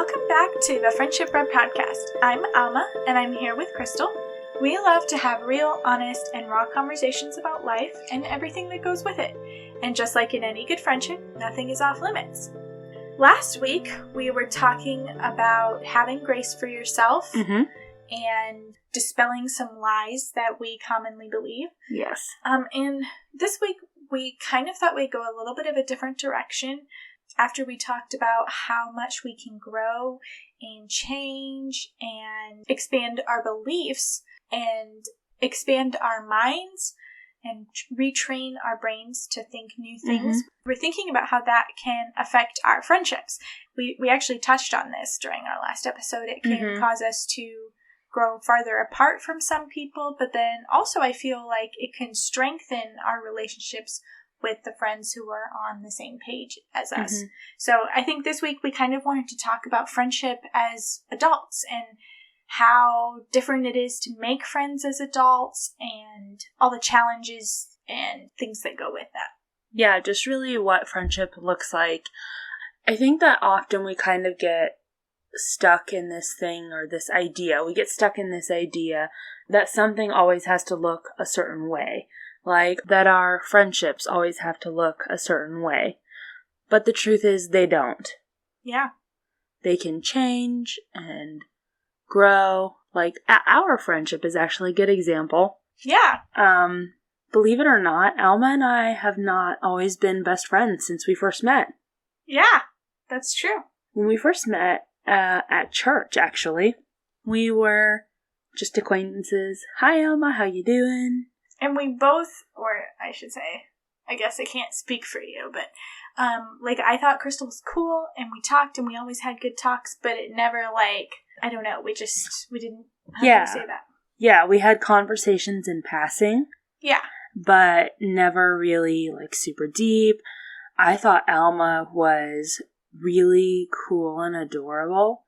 Welcome back to the Friendship Bread Podcast. I'm Alma, and I'm here with Krystal. We love to have real, honest, and raw conversations about life and everything that goes with it. And just like in any good friendship, nothing is off limits. Last week, we were talking about having grace for yourself and dispelling some lies that we commonly believe. Yes. And this week, we kind of thought we'd go a little bit of a different direction after we talked about how much we can grow and change and expand our beliefs and expand our minds and retrain our brains to think new things. We're thinking about how that can affect our friendships. We actually touched on this during our last episode. It can cause us to grow farther apart from some people, but then also I feel like it can strengthen our relationships with the friends who are on the same page as us. So I think this week we kind of wanted to talk about friendship as adults and how different it is to make friends as adults and all the challenges and things that go with that. Yeah, just really what friendship looks like. I think that often we kind of get stuck in this thing or this idea. We get stuck in this idea that something always has to look a certain way. Like that our friendships always have to look a certain way. But the truth is they don't. Yeah. They can change and grow. Like our friendship is actually a good example. Yeah. Believe it or not, Alma and I have not always been best friends since we first met. Yeah, that's true. When we first met at church, actually, we were just acquaintances. Hi, Alma, how you doing? And we both, or I should say, I guess I can't speak for you, but I thought Krystal was cool, and we talked, and we always had good talks, but it never, I don't know, we didn't, how do you say that? Yeah, we had conversations in passing. Yeah. But never really, super deep. I thought Alma was really cool and adorable,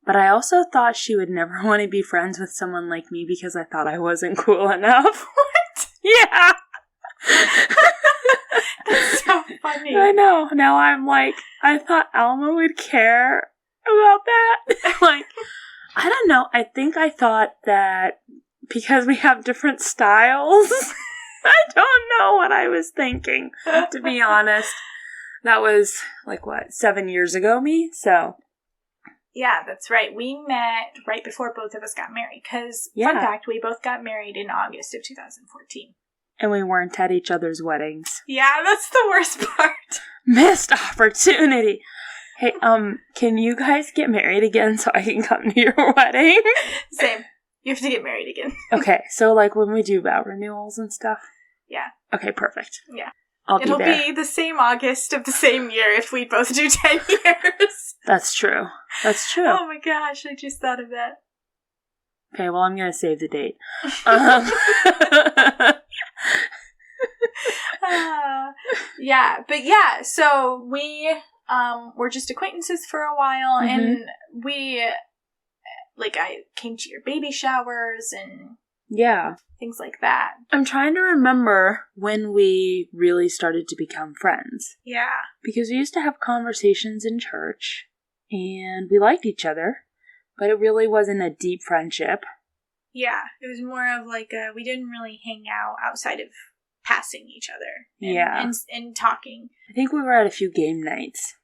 but I also thought she would never want to be friends with someone like me because I thought I wasn't cool enough. What? Yeah. That's so funny. I know. Now I'm I thought Alma would care about that. I don't know. I think I thought that because we have different styles, I don't know what I was thinking, to be honest. That was, 7 years ago me, so. Yeah, that's right. We met right before both of us got married, because, fun fact, we both got married in August of 2014. And we weren't at each other's weddings. Yeah, that's the worst part. Missed opportunity. Hey, can you guys get married again so I can come to your wedding? Same. You have to get married again. Okay, so, when we do vow renewals and stuff? Yeah. Okay, perfect. Yeah. It'll be the same August of the same year if we both do 10 years. That's true. That's true. Oh my gosh, I just thought of that. Okay, well, I'm going to save the date. So we were just acquaintances for a while, and we, I came to your baby showers and things like that. I'm trying to remember when we really started to become friends. Yeah. Because we used to have conversations in church, and we liked each other, but it really wasn't a deep friendship. Yeah, it was more of we didn't really hang out outside of passing each other. And talking. I think we were at a few game nights.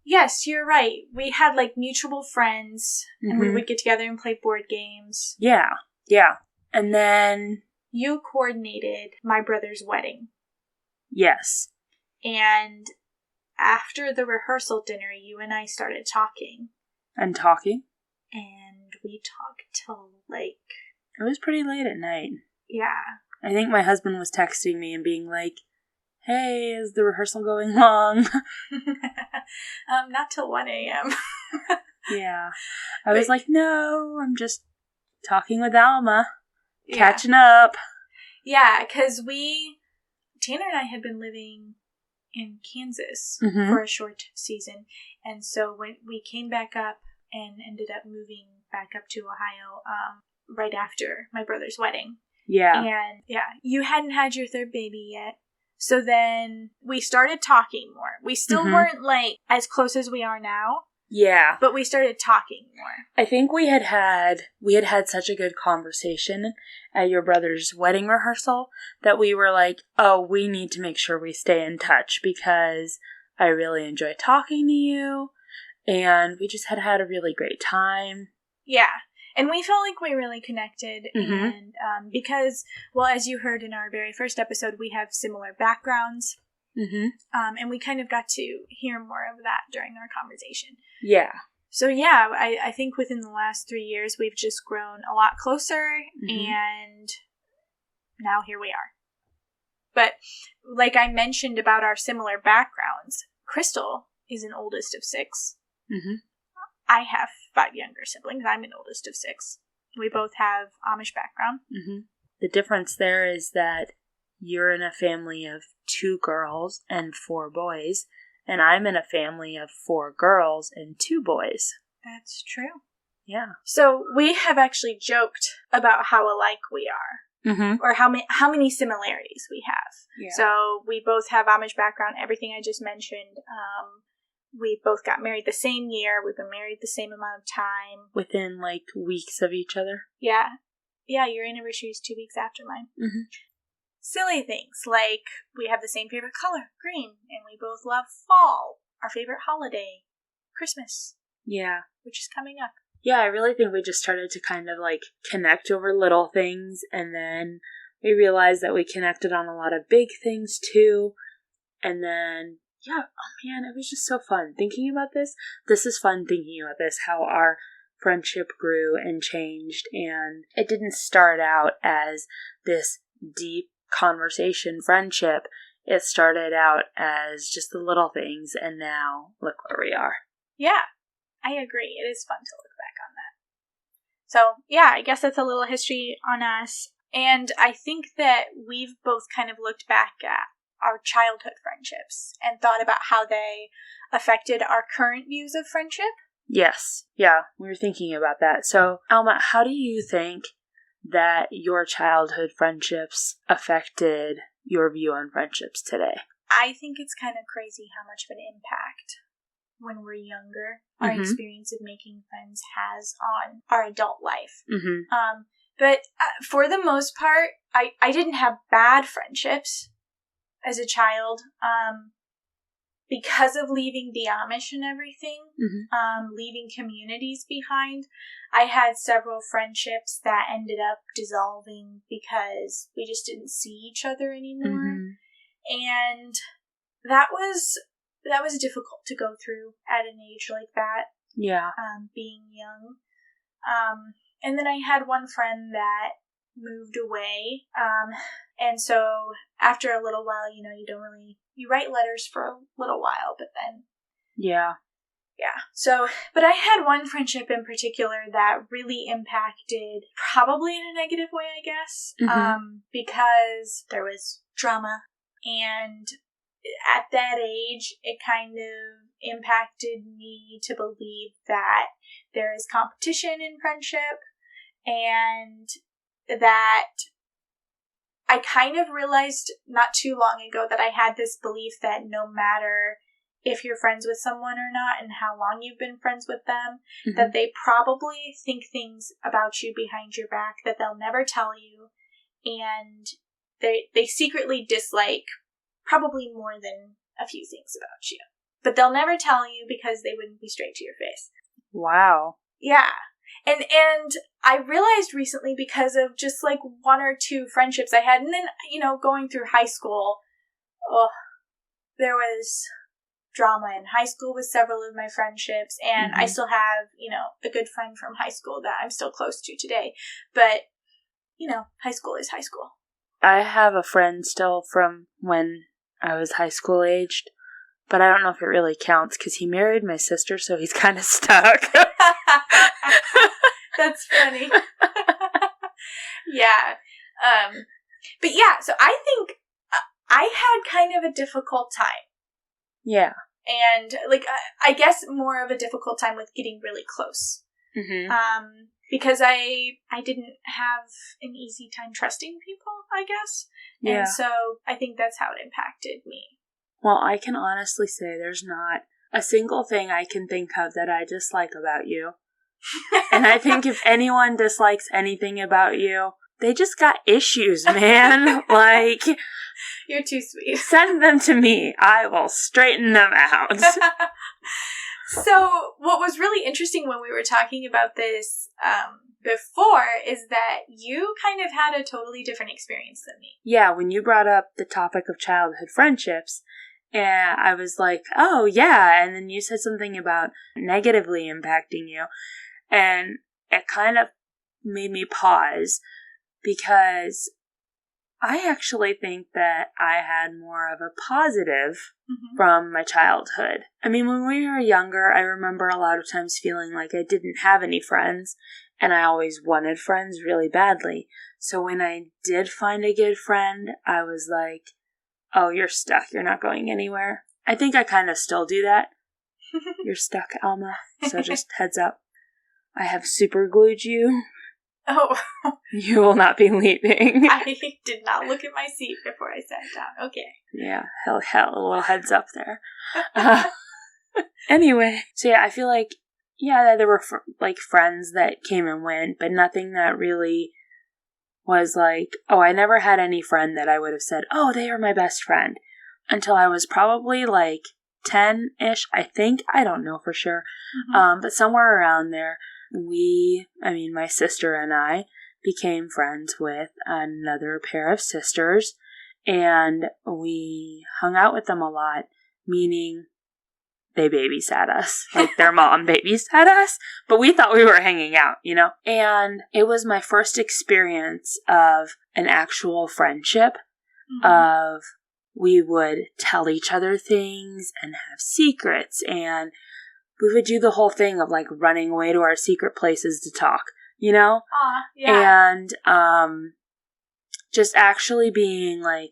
Yes, you're right. We had mutual friends, and we would get together and play board games. Yeah. And then you coordinated my brother's wedding. Yes. And after the rehearsal dinner, you and I started talking. And talking? And we talked till It was pretty late at night. Yeah. I think my husband was texting me and being like, hey, is the rehearsal going long? Not till 1 a.m. Yeah. I was like, no, I'm just talking with Alma. Catching up. Yeah, because Tanner and I had been living in Kansas for a short season. And so when we came back up and ended up moving back up to Ohio right after my brother's wedding. Yeah. And you hadn't had your third baby yet. So then we started talking more. We still weren't as close as we are now. Yeah. But we started talking more. I think we had such a good conversation at your brother's wedding rehearsal that we were like, oh, we need to make sure we stay in touch because I really enjoy talking to you. And we just had a really great time. Yeah. And we felt like we really connected. Mm-hmm. And because, well, as you heard in our very first episode, we have similar backgrounds. Mm-hmm. And we kind of got to hear more of that during our conversation. Yeah. So yeah, I think within the last 3 years, we've just grown a lot closer. Mm-hmm. And now here we are. But like I mentioned about our similar backgrounds, Krystal is an oldest of 6. Mm-hmm. I have 5 younger siblings. I'm an oldest of 6. We both have Amish background. Mm-hmm. The difference there is that you're in a family of 2 girls and 4 boys, and I'm in a family of 4 girls and 2 boys. That's true. Yeah. So we have actually joked about how alike we are, or how many similarities we have. Yeah. So we both have Amish background. Everything I just mentioned. We both got married the same year. We've been married the same amount of time. Within, like, weeks of each other? Yeah. Yeah, your anniversary is 2 weeks after mine. Mm-hmm. Silly things, like we have the same favorite color, green, and we both love fall. Our favorite holiday, Christmas. Yeah. Which is coming up. Yeah, I really think we just started to kind of, like, connect over little things, and then we realized that we connected on a lot of big things, too. And then... yeah, oh man, it was just so fun thinking about this. This is fun thinking about this, how our friendship grew and changed, and it didn't start out as this deep conversation friendship. It started out as just the little things, and now look where we are. Yeah, I agree. It is fun to look back on that. So, yeah, I guess that's a little history on us, and I think that we've both kind of looked back at our childhood friendships and thought about how they affected our current views of friendship. Yes. Yeah, we were thinking about that. So, Alma, how do you think that your childhood friendships affected your view on friendships today? I think it's kind of crazy how much of an impact when we're younger, our experience of making friends has on our adult life. Mm-hmm. But for the most part, I didn't have bad friendships as a child, because of leaving the Amish and everything, leaving communities behind. I had several friendships that ended up dissolving because we just didn't see each other anymore. And that was difficult to go through at an age like that. Yeah. Being young. And then I had one friend that moved away. And so after a little while, you write letters for a little while, but then. Yeah. So, but I had one friendship in particular that really impacted, probably in a negative way, I guess, because there was drama. And at that age, it kind of impacted me to believe that there is competition in friendship, and that I kind of realized not too long ago that I had this belief that no matter if you're friends with someone or not and how long you've been friends with them, that they probably think things about you behind your back that they'll never tell you, and they secretly dislike probably more than a few things about you. But they'll never tell you because they wouldn't be straight to your face. Wow. Yeah. And I realized recently, because of just like 1 or 2 friendships I had, and then, going through high school, there was drama in high school with several of my friendships, and I still have, a good friend from high school that I'm still close to today. But, high school is high school. I have a friend still from when I was high school aged, but I don't know if it really counts because he married my sister, so he's kind of stuck. That's funny. Yeah. But yeah, so I think I had kind of a difficult time. Yeah. And, I guess more of a difficult time with getting really close. Because I didn't have an easy time trusting people, I guess. Yeah. And so I think that's how it impacted me. Well, I can honestly say there's not a single thing I can think of that I dislike about you. And I think if anyone dislikes anything about you, they just got issues, man. Like, you're too sweet. Send them to me. I will straighten them out. So, what was really interesting when we were talking about this before is that you kind of had a totally different experience than me. Yeah, when you brought up the topic of childhood friendships, and I was like, oh, yeah. And then you said something about negatively impacting you. And it kind of made me pause because I actually think that I had more of a positive from my childhood. I mean, when we were younger, I remember a lot of times feeling like I didn't have any friends, and I always wanted friends really badly. So when I did find a good friend, I was like, oh, you're stuck. You're not going anywhere. I think I kind of still do that. You're stuck, Alma. So just heads up. I have super glued you. Oh. You will not be leaving. I did not look at my seat before I sat down. Okay. Yeah, hell, a little heads up there. Anyway, so yeah, I feel like, yeah, there were friends that came and went, but nothing that really was like, oh, I never had any friend that I would have said, oh, they are my best friend, until I was probably like 10-ish, I think. I don't know for sure. But somewhere around there, my sister and I became friends with another pair of sisters, and we hung out with them a lot, meaning they babysat us. Like, their mom babysat us, but we thought we were hanging out, you know? And it was my first experience of an actual friendship, of we would tell each other things and have secrets, and we would do the whole thing of, like, running away to our secret places to talk, you know? Yeah. And, just actually being, like,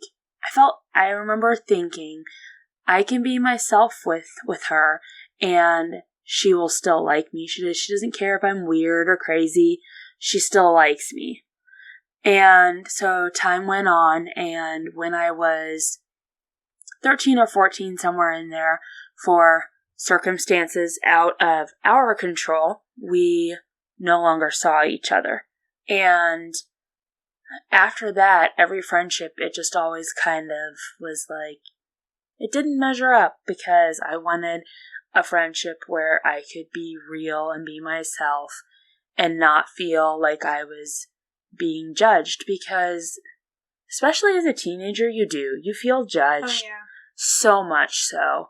I remember thinking, I can be myself with her, and she will still like me. She doesn't care if I'm weird or crazy. She still likes me. And so time went on, and when I was 13 or 14, somewhere in there, for circumstances out of our control, we no longer saw each other. And after that, every friendship, it just always kind of was like, it didn't measure up, because I wanted a friendship where I could be real and be myself and not feel like I was being judged, because especially as a teenager, you feel judged. Oh, yeah. So much so.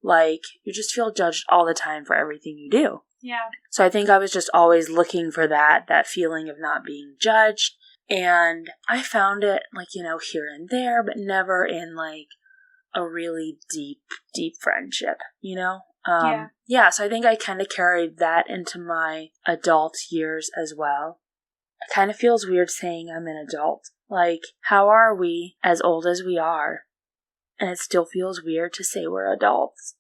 Like, you just feel judged all the time for everything you do. Yeah. So I think I was just always looking for that feeling of not being judged. And I found it, like, you know, here and there, but never in, like, a really deep, deep friendship, you know? Yeah, so I think I kind of carried that into my adult years as well. It kind of feels weird saying I'm an adult. Like, how are we as old as we are? And it still feels weird to say we're adults.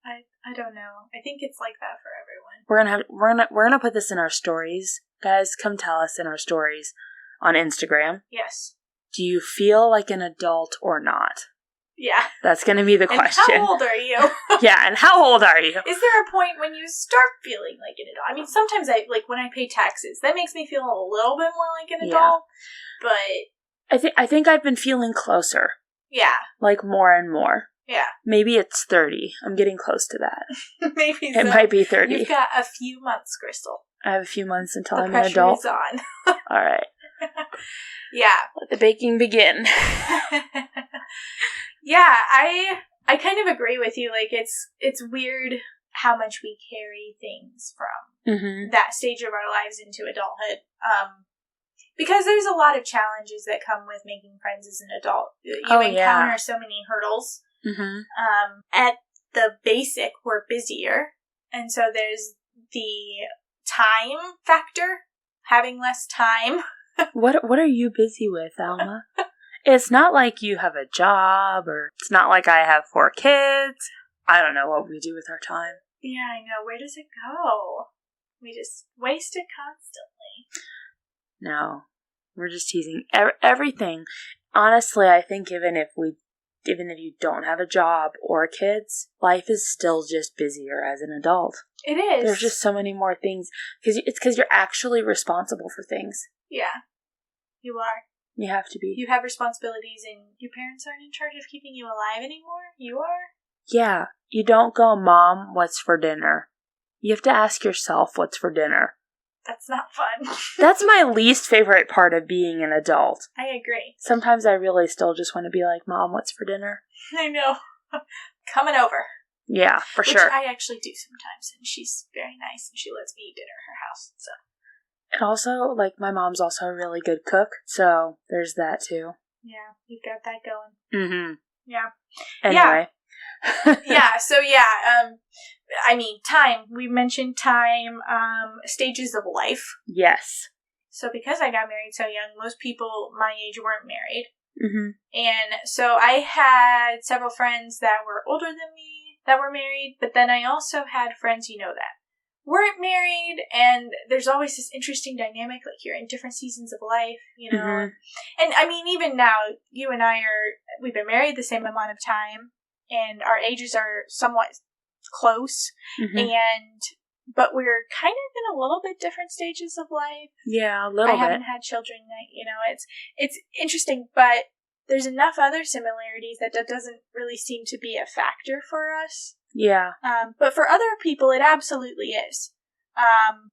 I don't know. I think it's like that for everyone. We're gonna put this in our stories. Guys, come tell us in our stories on Instagram. Yes. Do you feel like an adult or not? Yeah. That's gonna be the question. And how old are you? Yeah, and how old are you? Is there a point when you start feeling like an adult? I mean, sometimes when I pay taxes, that makes me feel a little bit more like an adult. But I think I've been feeling closer. Yeah. Like, more and more. Yeah. Maybe it's 30. I'm getting close to that. Maybe it might be 30. You've got a few months, Krystal. I have a few months until I'm an adult. The pressure is on. All right. Yeah. Let the baking begin. Yeah, I kind of agree with you. Like, it's weird how much we carry things from that stage of our lives into adulthood. Because there's a lot of challenges that come with making friends as an adult. You encounter so many hurdles. At the basic, we're busier. And so there's the time factor, having less time. What are you busy with, Alma? It's not like you have a job, or it's not like I have 4 kids. I don't know what we do with our time. Yeah, I know. Where does it go? We just waste it constantly. No, we're just teasing. Everything. Honestly, I think even if we even if you don't have a job or kids, life is still just busier as an adult. It is. There's just so many more things. Because you're actually responsible for things. Yeah. You are. You have to be. You have responsibilities, and your parents aren't in charge of keeping you alive anymore. You are. Yeah. You don't go, Mom, what's for dinner? You have to ask yourself what's for dinner. That's not fun. That's my least favorite part of being an adult. I agree. Sometimes I really still just want to be like, Mom, what's for dinner? I know. Coming over. Yeah, for Which sure. I actually do sometimes, and she's very nice, and she lets me eat dinner at her house, so. And also, like, my mom's also a really good cook, so there's that too. Yeah, you've got that going. Mm-hmm. Yeah. Anyway. Yeah, so I mean, time. We mentioned time, stages of life. Yes. So because I got married so young, most people my age weren't married. Mm-hmm. And so I had several friends that were older than me that were married, but then I also had friends, that weren't married, and there's always this interesting dynamic, like you're in different seasons of life, Mm-hmm. And I mean, even now, you and we've been married the same amount of time, and our ages are somewhat close, Mm-hmm. but we're kind of in a little bit different stages of life. Yeah, a little bit. I haven't had children, it's interesting, but there's enough other similarities that doesn't really seem to be a factor for us. Yeah. But for other people, it absolutely is.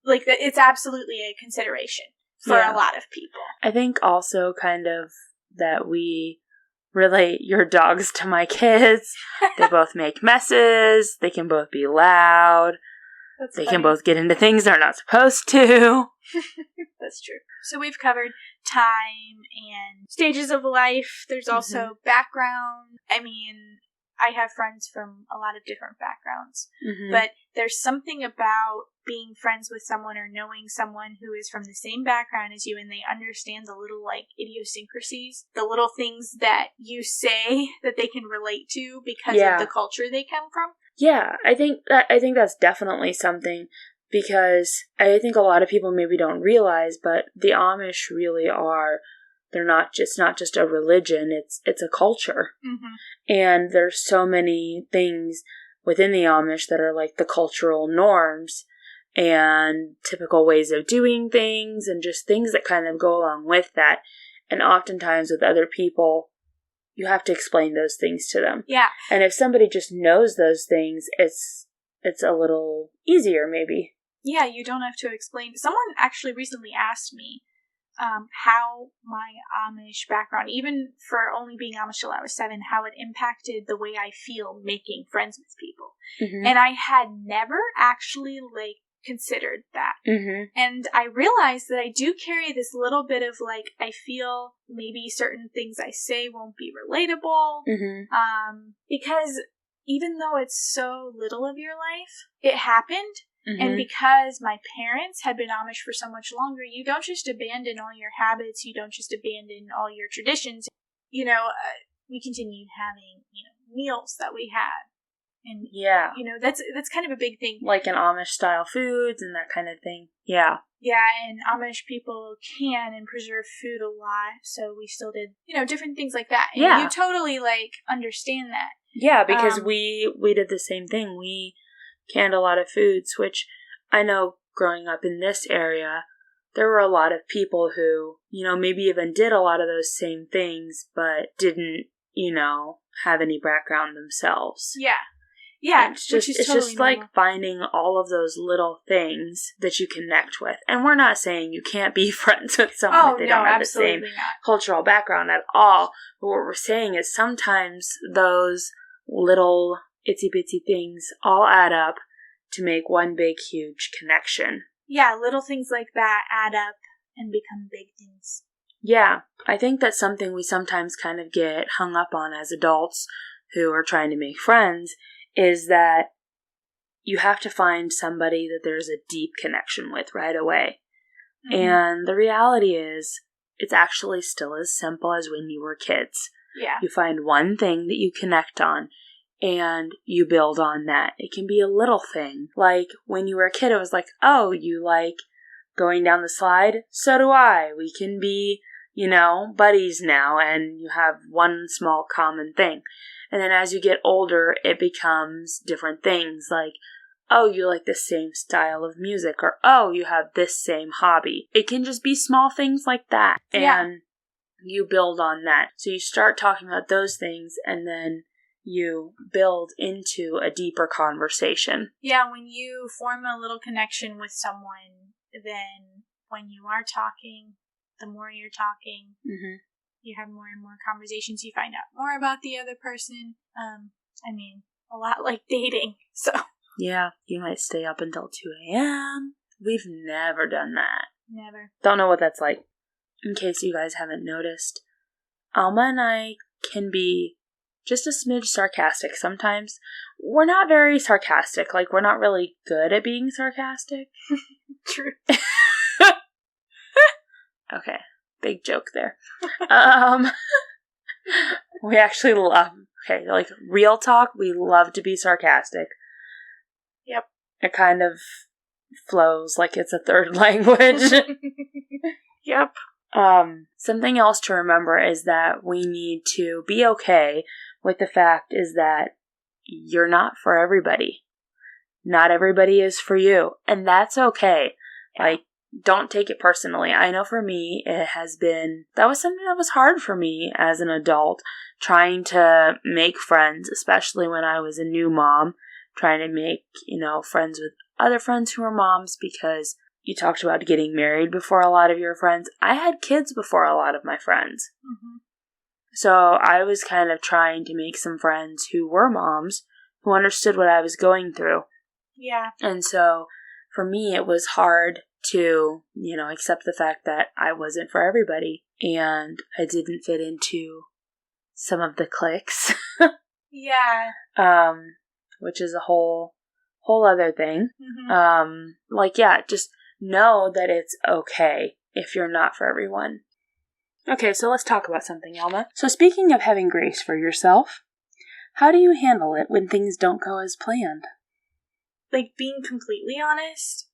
It's absolutely a consideration for a lot of people. I think also kind of that we relate your dogs to my kids. They both make messes. They can both be loud. They can both get into things they're not supposed to. That's true. So we've covered time and stages of life. There's also background. I mean, I have friends from a lot of different backgrounds, but there's something about being friends with someone or knowing someone who is from the same background as you, and they understand the little idiosyncrasies, the little things that you say that they can relate to because of the culture they come from. Yeah, I think that's definitely something, because I think a lot of people maybe don't realize, but the Amish really are. They're not just a religion, it's a culture. Mm-hmm. And there's so many things within the Amish that are like the cultural norms and typical ways of doing things and just things that kind of go along with that. And oftentimes with other people, you have to explain those things to them. Yeah. And if somebody just knows those things, it's a little easier maybe. Yeah, you don't have to explain. Someone actually recently asked me how my Amish background, even for only being Amish till I was 7, how it impacted the way I feel making friends with people. Mm-hmm. And I had never actually considered that. Mm-hmm. And I realized that I do carry this little bit of I feel maybe certain things I say won't be relatable. Mm-hmm. Because even though it's so little of your life, it happened. Mm-hmm. And because my parents had been Amish for so much longer, you don't just abandon all your habits, you don't just abandon all your traditions. We continued having, meals that we had. And, that's kind of a big thing. Like an Amish-style foods and that kind of thing. Yeah. Yeah, and Amish people can and preserve food a lot, so we still did, different things like that. And you totally, understand that. Yeah, because we did the same thing. We canned a lot of foods, which I know growing up in this area, there were a lot of people who, maybe even did a lot of those same things, but didn't, have any background themselves. Yeah. Yeah, it's just like finding all of those little things that you connect with. And we're not saying you can't be friends with someone if they don't have the same cultural background at all. But what we're saying is sometimes those little itsy bitsy things all add up to make one big, huge connection. Yeah, little things like that add up and become big things. Yeah, I think that's something we sometimes kind of get hung up on as adults who are trying to make friends, is that you have to find somebody that there's a deep connection with right away. Mm-hmm. And the reality is, it's actually still as simple as when you were kids. Yeah. You find one thing that you connect on, and you build on that. It can be a little thing. Like, when you were a kid, it was like, oh, you like going down the slide? So do I. We can be, buddies now, and you have one small common thing. And then as you get older, it becomes different things, like, oh, you like the same style of music, or oh, you have this same hobby. It can just be small things like that. Yeah. And you build on that. So you start talking about those things, and then you build into a deeper conversation. Yeah, when you form a little connection with someone, then when you are talking, the more you're talking, you have more and more conversations, you find out more about the other person. A lot like dating, so. Yeah, you might stay up until 2 a.m. We've never done that. Never. Don't know what that's like. In case you guys haven't noticed, Alma and I can be just a smidge sarcastic sometimes. We're not very sarcastic. Like, we're not really good at being sarcastic. True. Okay, big joke there. We actually love, like, real talk, we love to be sarcastic. Yep. It kind of flows like it's a third language. Yep. Something else to remember is that we need to be okay with the fact is that you're not for everybody. Not everybody is for you. And that's okay. Yeah. Like, don't take it personally. I know for me, that was something that was hard for me as an adult, trying to make friends, especially when I was a new mom, trying to make, friends with other friends who are moms, because you talked about getting married before a lot of your friends. I had kids before a lot of my friends. Mm-hmm. So I was kind of trying to make some friends who were moms, who understood what I was going through. Yeah. And so for me, it was hard to, accept the fact that I wasn't for everybody, and I didn't fit into some of the cliques. Yeah. Which is a whole other thing. Mm-hmm. Just know that it's okay if you're not for everyone. Okay, so let's talk about something, Alma. So speaking of having grace for yourself, how do you handle it when things don't go as planned? Like, being completely honest,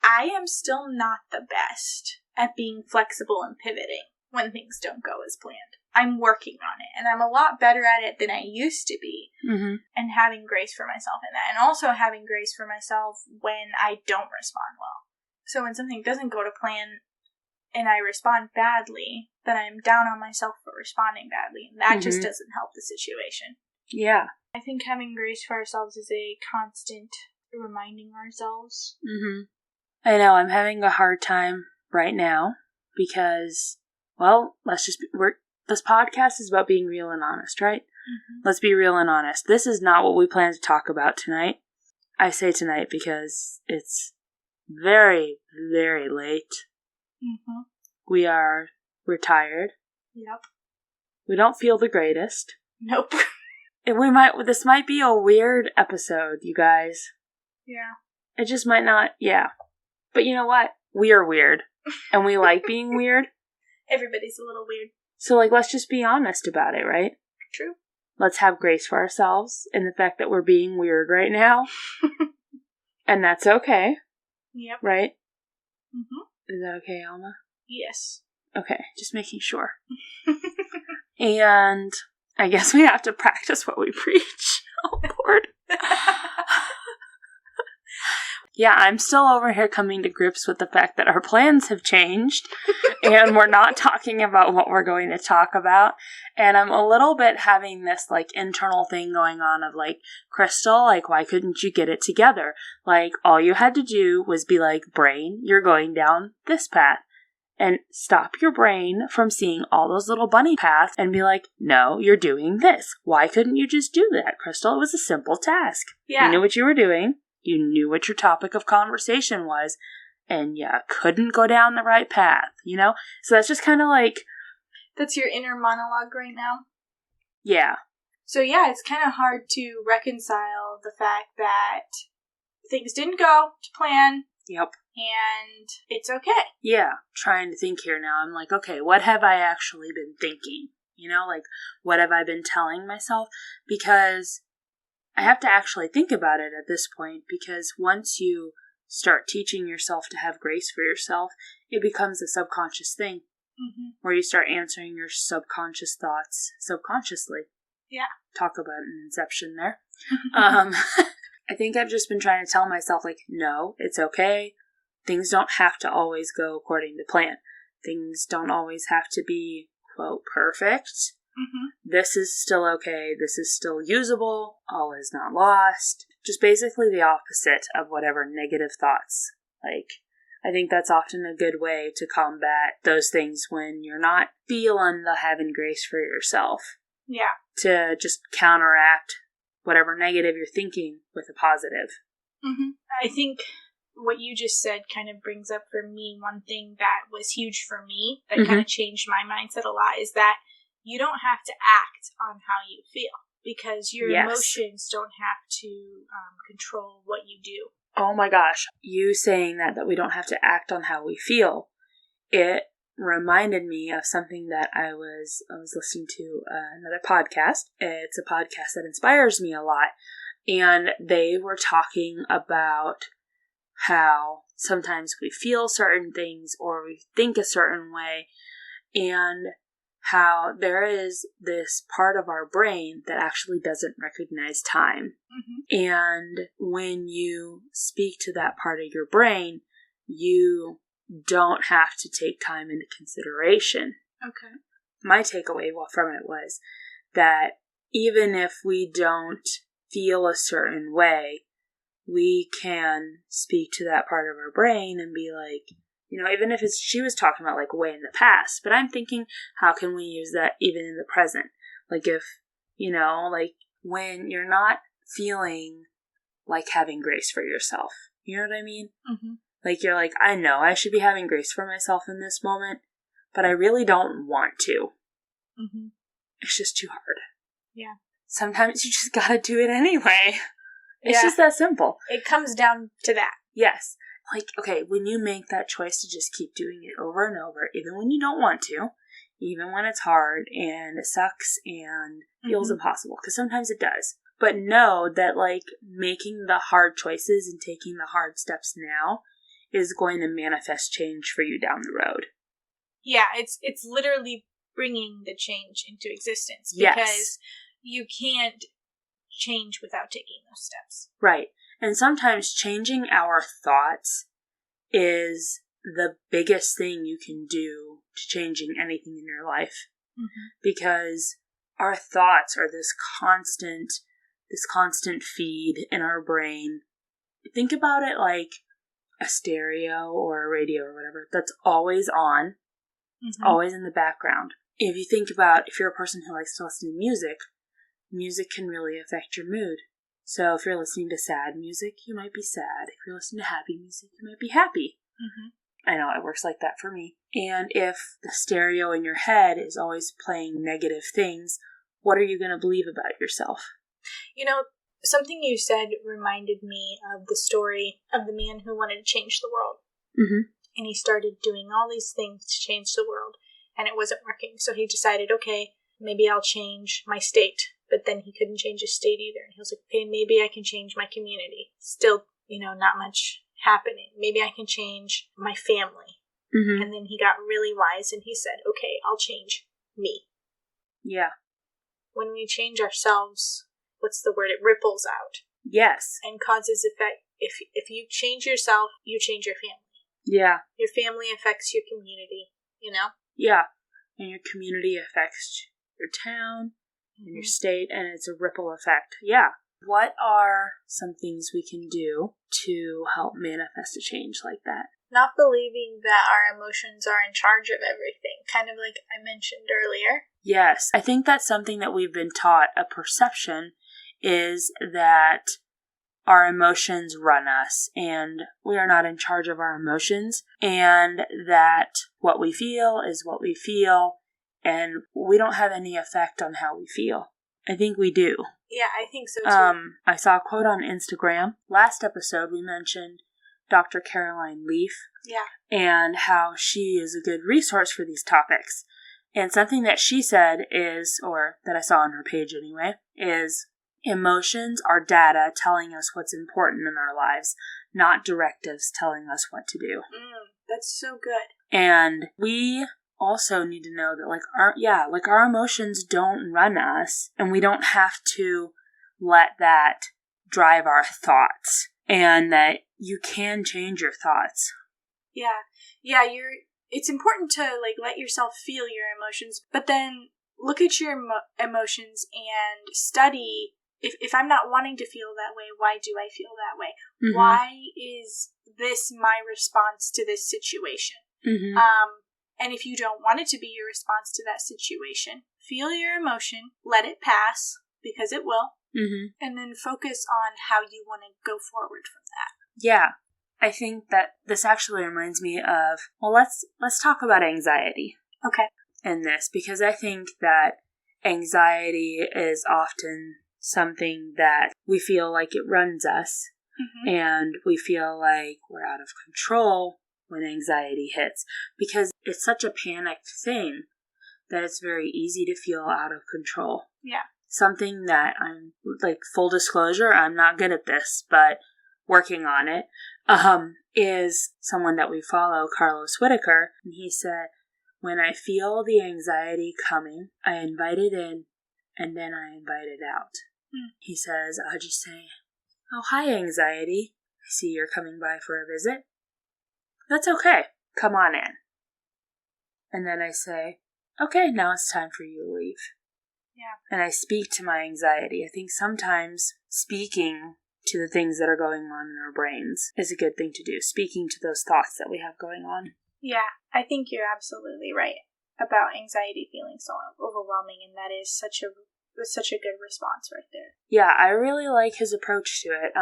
I am still not the best at being flexible and pivoting when things don't go as planned. I'm working on it, and I'm a lot better at it than I used to be, and having grace for myself in that, and also having grace for myself when I don't respond well. So when something doesn't go to plan and I respond badly, then I'm down on myself for responding badly, and that just doesn't help the situation. Yeah. I think having grace for ourselves is a constant reminding ourselves. I know, I'm having a hard time right now because, well, this podcast is about being real and honest, right? Let's be real and honest. This is not what we plan to talk about tonight. I say tonight because it's very, very late. We're tired. Yep. We don't feel the greatest. Nope. And this might be a weird episode, you guys. Yeah. It just might not, yeah. But you know what? We are weird. And we like being weird. Everybody's a little weird. So, let's just be honest about it, right? True. Let's have grace for ourselves in the fact that we're being weird right now. And that's okay. Yep. Right? Is that okay, Alma? Yes. Okay, just making sure. And I guess we have to practice what we preach. Oh, Lord. Yeah, I'm still over here coming to grips with the fact that our plans have changed and we're not talking about what we're going to talk about. And I'm a little bit having this, internal thing going on of, Krystal, why couldn't you get it together? All you had to do was be brain, you're going down this path. And stop your brain from seeing all those little bunny paths and be no, you're doing this. Why couldn't you just do that, Krystal? It was a simple task. Yeah. You knew what you were doing. You knew what your topic of conversation was, and you couldn't go down the right path, So that's just kind of that's your inner monologue right now? Yeah. So yeah, it's kind of hard to reconcile the fact that things didn't go to plan. Yep. And it's okay. Yeah. Trying to think here now. I'm okay, what have I actually been thinking? What have I been telling myself? Because I have to actually think about it at this point, because once you start teaching yourself to have grace for yourself, it becomes a subconscious thing. where you start answering your subconscious thoughts subconsciously. Yeah. Talk about an inception there. I think I've just been trying to tell myself, like, no, it's okay. Things don't have to always go according to plan. Things don't always have to be, quote, perfect. This is still okay. This is still usable. All is not lost. Just basically the opposite of whatever negative thoughts. Like, I think that's often a good way to combat those things when you're not feeling the having grace for yourself. Yeah. To just counteract whatever negative you're thinking with a positive. I think what you just said kind of brings up for me one thing that was huge for me that kind of changed my mindset a lot is that you don't have to act on how you feel because your emotions don't have to control what you do. Oh my gosh. You saying that we don't have to act on how we feel, it reminded me of something that I was listening to another podcast. It's a podcast that inspires me a lot. And they were talking about how sometimes we feel certain things or we think a certain way, and how there is this part of our brain that actually doesn't recognize time. And when you speak to that part of your brain, you don't have to take time into consideration. Okay. My takeaway from it was that even if we don't feel a certain way, we can speak to that part of our brain and be like, you know, even if she was talking about like way in the past, but I'm thinking, how can we use that even in the present? Like if, you know, like when you're not feeling like having grace for yourself, you know what I mean? Like you're like, I know I should be having grace for myself in this moment, but I really don't want to. It's just too hard. Yeah. Sometimes you just gotta do it anyway. It's just that simple. It comes down to that. Yes. Like, okay, when you make that choice to just keep doing it over and over, even when you don't want to, even when it's hard and it sucks and feels impossible, because sometimes it does. But know that, like, making the hard choices and taking the hard steps now is going to manifest change for you down the road. Yeah, it's literally bringing the change into existence. Because you can't change without taking those steps. Right. And sometimes changing our thoughts is the biggest thing you can do to changing anything in your life. Because our thoughts are this constant feed in our brain. Think about it like a stereo or a radio or whatever that's always on. It's always in the background. If you think about, if you're a person who likes to listen to music, music can really affect your mood. So if you're listening to sad music, you might be sad. If you're listening to happy music, you might be happy. I know, it works like that for me. And if the stereo in your head is always playing negative things, what are you going to believe about yourself? You know, something you said reminded me of the story of the man who wanted to change the world. And he started doing all these things to change the world, and it wasn't working. So he decided, okay, maybe I'll change my state. But then he couldn't change his state either. And he was like, okay, maybe I can change my community. Still, you know, not much happening. Maybe I can change my family. And then he got really wise and he said, okay, I'll change me. Yeah. When we change ourselves, what's the word? It ripples out. Yes. And causes effect. If you change yourself, you change your family. Yeah. Your family affects your community, you know? Yeah. And your community affects your town and your state, and it's a ripple effect. Yeah. What are some things we can do to help manifest a change like that? Not believing that our emotions are in charge of everything, kind of like I mentioned earlier. Yes. I think that's something that we've been taught, a perception, is that our emotions run us, and we are not in charge of our emotions, and that what we feel is what we feel, and we don't have any effect on how we feel. I think we do. Yeah, I think so too. I saw a quote on Instagram. Last episode we mentioned Dr. Caroline Leaf. Yeah. And how she is a good resource for these topics. And something that she said is, or that I saw on her page anyway, is emotions are data telling us what's important in our lives, not directives telling us what to do. That's so good. And we also need to know that our emotions don't run us, and we don't have to let that drive our thoughts, and that you can change your thoughts. Yeah, it's important to let yourself feel your emotions, but then look at your emotions and study if I'm not wanting to feel that way, why do I feel that way? Mm-hmm. Why is this my response to this situation? Mm-hmm. And if you don't want it to be your response to that situation, feel your emotion, let it pass, because it will, mm-hmm. and then focus on how you want to go forward from that. Yeah. I think that this actually reminds me of, let's talk about anxiety. Okay. In this, because I think that anxiety is often something that we feel like it runs us, mm-hmm. and we feel like we're out of control when anxiety hits, because it's such a panicked thing that it's very easy to feel out of control. Yeah. Something that I'm, full disclosure, I'm not good at this, but working on it, is someone that we follow, Carlos Whitaker, and he said, when I feel the anxiety coming, I invite it in, and then I invite it out. Mm. He says, I just say, oh, hi, anxiety. I see you're coming by for a visit. That's okay. Come on in. And then I say, okay, now it's time for you to leave. Yeah. And I speak to my anxiety. I think sometimes speaking to the things that are going on in our brains is a good thing to do. Speaking to those thoughts that we have going on. Yeah, I think you're absolutely right about anxiety feeling so overwhelming, and that is such a good response right there. Yeah, I really like his approach to it. I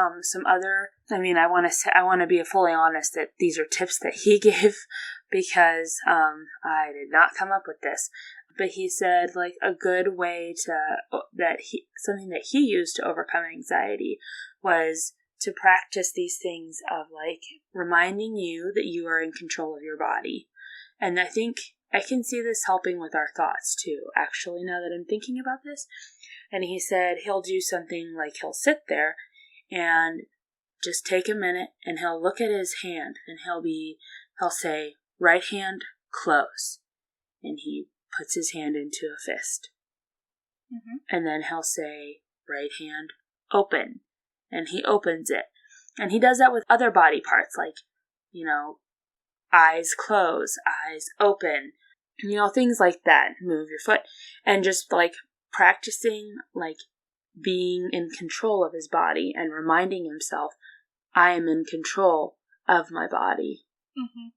want to be fully honest that these are tips that he gave, because I did not come up with this. But he said a good way something that he used to overcome anxiety was to practice these things of reminding you that you are in control of your body. And I think I can see this helping with our thoughts too, actually, now that I'm thinking about this. And he said he'll do something he'll sit there and just take a minute, and he'll look at his hand, and he'll say, right hand, close. And he puts his hand into a fist. Mm-hmm. And then he'll say, right hand, open. And he opens it. And he does that with other body parts, eyes close, eyes open, things like that. Move your foot. And just practicing being in control of his body and reminding himself, I am in control of my body. Mm-hmm.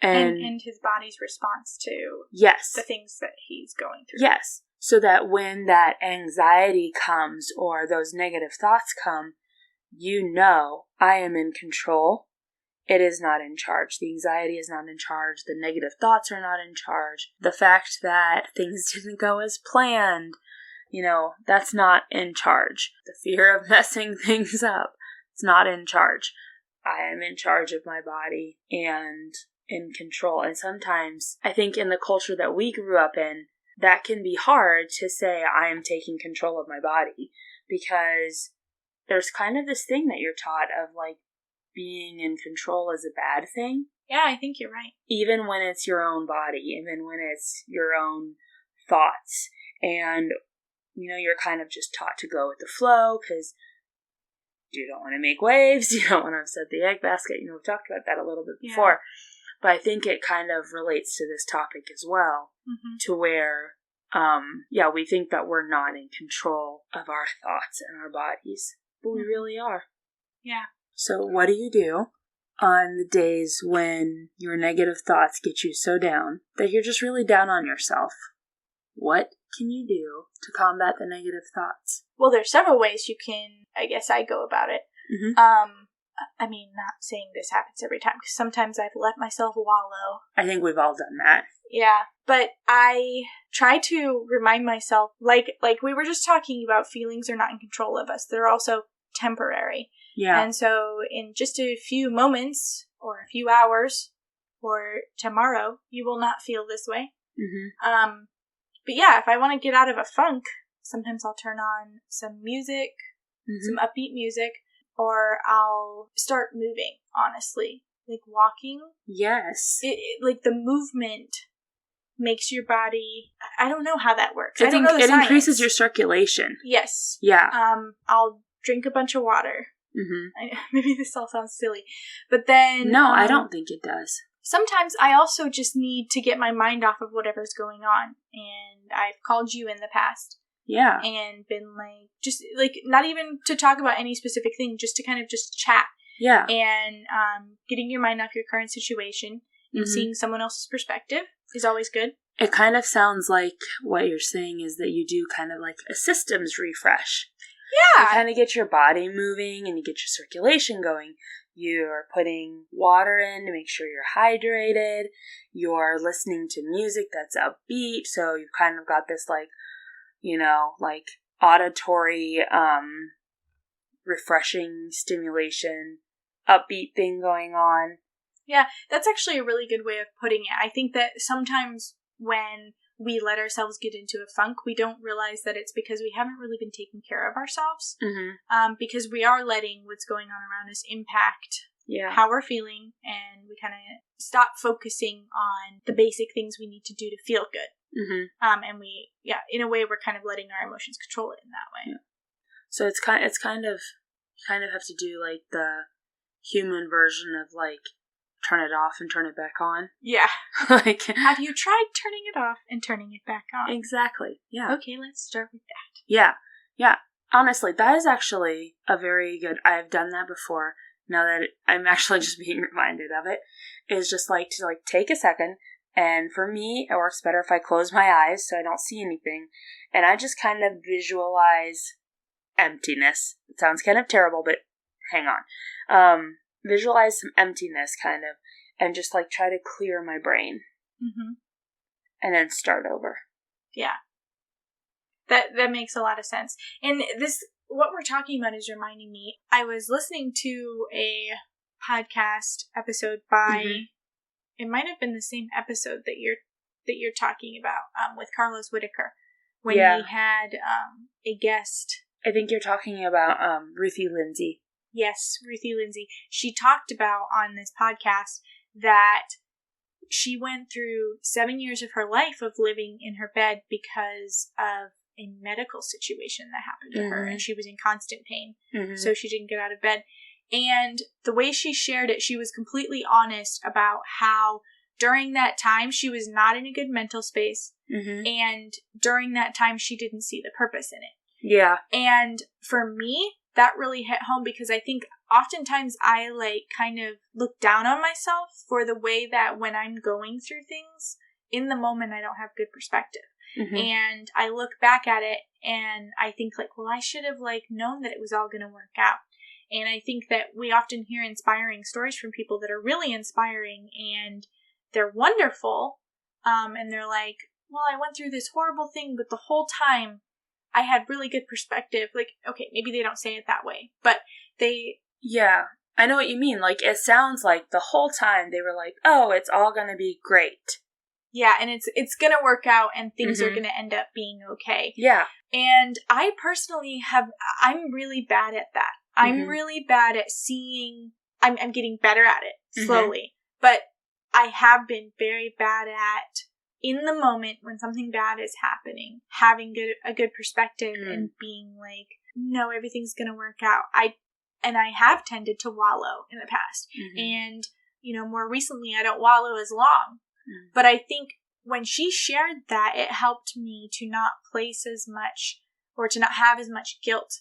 And his body's response to the things that he's going through. Yes. So that when that anxiety comes or those negative thoughts come, I am in control. It is not in charge. The anxiety is not in charge. The negative thoughts are not in charge. The fact that things didn't go as planned, that's not in charge. The fear of messing things up, it's not in charge. I am in charge of my body and in control. And sometimes, I think in the culture that we grew up in, that can be hard to say I am taking control of my body, because there's kind of this thing that you're taught of being in control is a bad thing. Yeah, I think you're right. Even when it's your own body, even when it's your own thoughts. And, you're kind of just taught to go with the flow, because you don't want to make waves, you don't want to upset the egg basket. We've talked about that a little bit before. Yeah. But I think it kind of relates to this topic as well, mm-hmm. to where, we think that we're not in control of our thoughts and our bodies, but we really are. Yeah. So what do you do on the days when your negative thoughts get you so down that you're just really down on yourself? What can you do to combat the negative thoughts? Well, there's several ways I go about it. Mm-hmm. Not saying this happens every time, because sometimes I've let myself wallow. I think we've all done that. Yeah, but I try to remind myself, like we were just talking about, feelings are not in control of us. They're also temporary. Yeah. And so in just a few moments, or a few hours, or tomorrow, you will not feel this way. Mm-hmm. But yeah, if I want to get out of a funk, sometimes I'll turn on some music, mm-hmm. some upbeat music, or I'll start moving, honestly. Walking. Yes. The movement makes your body, I don't know how that works. I don't know the It science. increases your circulation. Yes. Yeah. I'll drink a bunch of water. Mm-hmm. Maybe this all sounds silly, but then... No, I don't think it does. Sometimes I also just need to get my mind off of whatever's going on, and I've called you in the past. Yeah. And been like, just like, not even to talk about any specific thing, just to kind of just chat. Yeah. And getting your mind off your current situation and seeing someone else's perspective is always good. It kind of sounds like what you're saying is that you do kind of like a systems refresh. Yeah. You kind of get your body moving and you get your circulation going. You're putting water in to make sure you're hydrated. You're listening to music that's upbeat. So you've kind of got this like, you know, like auditory, refreshing stimulation, upbeat thing going on. Yeah, that's actually a really good way of putting it. I think that sometimes when we let ourselves get into a funk, we don't realize that it's because we haven't really been taking care of ourselves. Mm-hmm. Because we are letting what's going on around us impact how we're feeling, and we kind of stop focusing on the basic things we need to do to feel good. Mm-hmm. And we, in a way, we're kind of letting our emotions control it in that way. Yeah. So it's kind of have to do like the human version of like turn it off and turn it back on. Yeah. Like, have you tried turning it off and turning it back on? Exactly. Yeah. Okay, let's start with that. Yeah. Yeah. Honestly, that is actually a very good, I've done that before. Now that I'm actually just being reminded of it, is just like to like take a second. And for me, it works better if I close my eyes so I don't see anything. And I just kind of visualize emptiness. It sounds kind of terrible, but hang on. Visualize some emptiness kind of, and just like try to clear my brain. Mm-hmm. And then start over. Yeah. That makes a lot of sense. And this, what we're talking about is reminding me, I was listening to a podcast episode by, it might have been the same episode that you're talking about, with Carlos Whitaker, when he had a guest. I think you're talking about Ruthie Lindsay. Yes, Ruthie Lindsay. She talked about on this podcast that she went through 7 years of her life of living in her bed because of a medical situation that happened to her, and she was in constant pain, so she didn't get out of bed. And the way she shared it, she was completely honest about how during that time she was not in a good mental space, and during that time she didn't see the purpose in it. Yeah. And for me, that really hit home, because I think oftentimes I like kind of look down on myself for the way that when I'm going through things, in the moment I don't have good perspective. And I look back at it and I think like, well, I should have like known that it was all going to work out. And I think that we often hear inspiring stories from people that are really inspiring and they're wonderful. And they're like, well, I went through this horrible thing, but the whole time I had really good perspective. Like, okay, maybe they don't say it that way, but they... Yeah, I know what you mean. Like, it sounds like the whole time they were like, oh, it's all going to be great. Yeah, and it's going to work out and things are going to end up being okay. Yeah. And I personally I'm really bad at that. I'm really bad at seeing, I'm getting better at it slowly, but I have been very bad at, in the moment when something bad is happening, having a good perspective and being like, no, everything's going to work out. I have tended to wallow in the past. And, more recently, I don't wallow as long. But I think when she shared that, it helped me to not place as much, or to not have as much guilt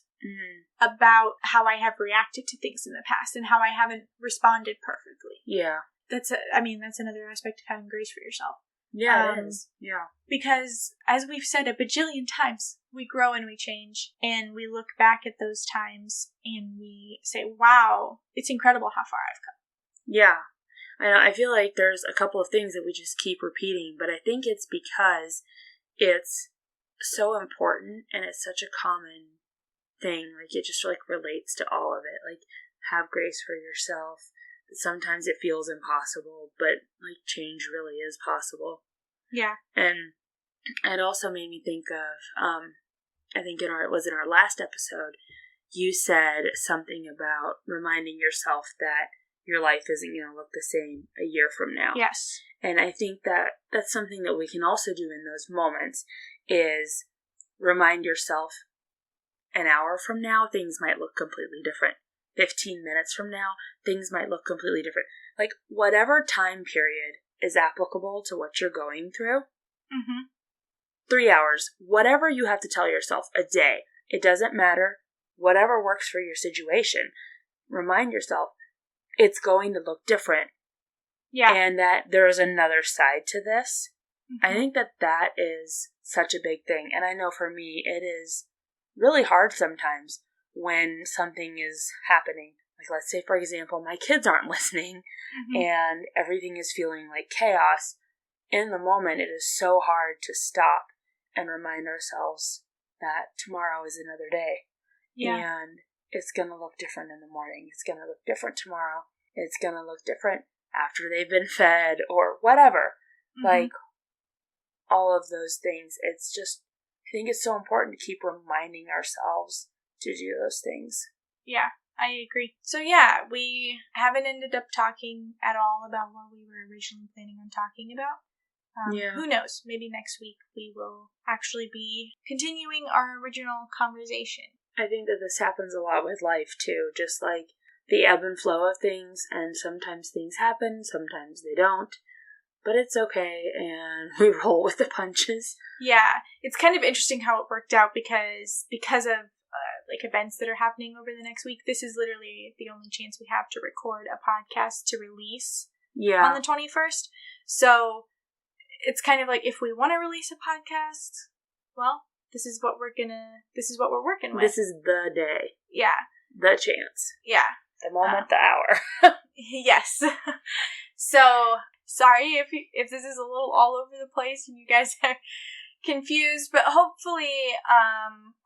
about how I have reacted to things in the past and how I haven't responded perfectly. Yeah. That's another aspect of having grace for yourself. Yeah, it is. Yeah. Because, as we've said a bajillion times, we grow and we change, and we look back at those times and we say, wow, it's incredible how far I've come. Yeah. I feel like there's a couple of things that we just keep repeating, but I think it's because it's so important and it's such a common thing. Like, it just like relates to all of it. Like, have grace for yourself. Sometimes it feels impossible, but like change really is possible. Yeah. And it also made me think of, I think in our last episode, you said something about reminding yourself that your life isn't going to look the same a year from now. Yes. And I think that that's something that we can also do in those moments is remind yourself an hour from now, things might look completely different. 15 minutes from now, things might look completely different. Like, whatever time period is applicable to what you're going through, 3 hours, whatever you have to tell yourself a day, it doesn't matter. Whatever works for your situation, remind yourself it's going to look different. Yeah. And that there is another side to this. I think that that is such a big thing. And I know for me, it is really hard sometimes when something is happening. Like, let's say, for example, my kids aren't listening and everything is feeling like chaos. In the moment, it is so hard to stop and remind ourselves that tomorrow is another day. Yeah. And it's going to look different in the morning. It's going to look different tomorrow. It's going to look different after they've been fed or whatever. Like, all of those things. It's just, I think it's so important to keep reminding ourselves to do those things. Yeah, I agree. So yeah, we haven't ended up talking at all about what we were originally planning on talking about. Who knows? Maybe next week we will actually be continuing our original conversation. I think that this happens a lot with life too, just like the ebb and flow of things, and sometimes things happen, sometimes they don't. But it's okay, and we roll with the punches. Yeah, it's kind of interesting how it worked out because of like events that are happening over the next week. This is literally the only chance we have to record a podcast to release on the 21st. So it's kind of like, if we want to release a podcast, well, this is what we're working with. This is the day. Yeah. The chance. Yeah. The moment, the hour. Yes. So sorry if this is a little all over the place and you guys are confused, but hopefully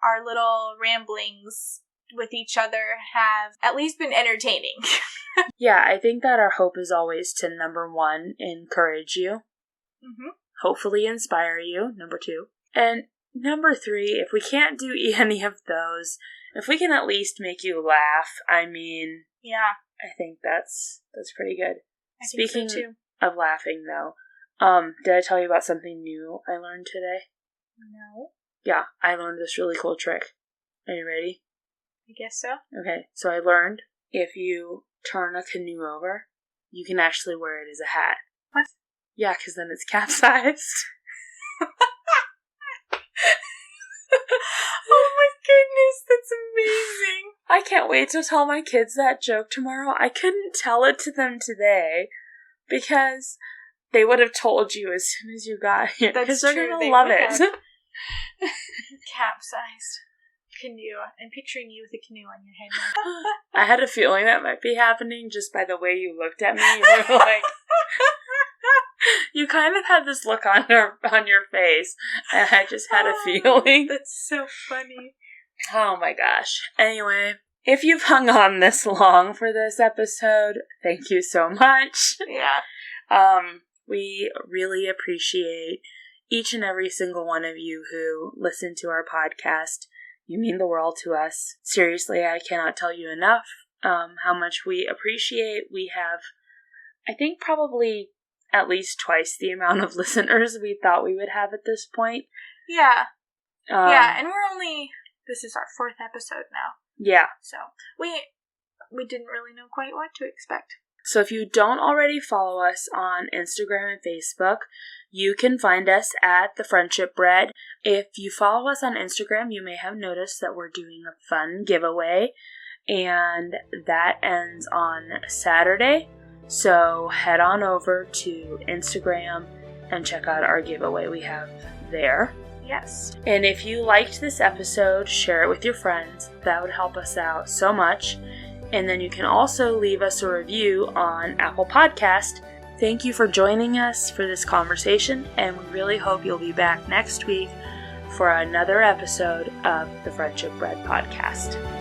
our little ramblings with each other have at least been entertaining. Yeah, I think that our hope is always to, number one, encourage you. Hopefully inspire you, number two. And number three, if we can't do any of those, if we can at least make you laugh, I mean, yeah, I think that's pretty good. Speaking so too. Of laughing, though, did I tell you about something new I learned today? No. Yeah, I learned this really cool trick. Are you ready? I guess so. Okay, so I learned if you turn a canoe over, you can actually wear it as a hat. What? Yeah, because then it's capsized. Oh my goodness, that's amazing. I can't wait to tell my kids that joke tomorrow. I couldn't tell it to them today because they would have told you as soon as you got here. Because they're going to love it. Capsized canoe. I'm picturing you with a canoe on your head now. I had a feeling that might be happening just by the way you looked at me. You were like... You kind of had this look on your face, and I just had a feeling. That's so funny. Oh my gosh. Anyway, if you've hung on this long for this episode, thank you so much. Yeah. We really appreciate each and every single one of you who listen to our podcast. You mean the world to us. Seriously, I cannot tell you enough how much we appreciate. We have, I think, probably at least twice the amount of listeners we thought we would have at this point. Yeah. Yeah, and this is our 4th episode now. Yeah. So, we didn't really know quite what to expect. So if you don't already follow us on Instagram and Facebook, you can find us at The Friendship Bread. If you follow us on Instagram, you may have noticed that we're doing a fun giveaway, and that ends on Saturday. So head on over to Instagram and check out our giveaway we have there. Yes. And if you liked this episode, share it with your friends. That would help us out so much. And then you can also leave us a review on Apple Podcast. Thank you for joining us for this conversation, and we really hope you'll be back next week for another episode of the Friendship Bread Podcast.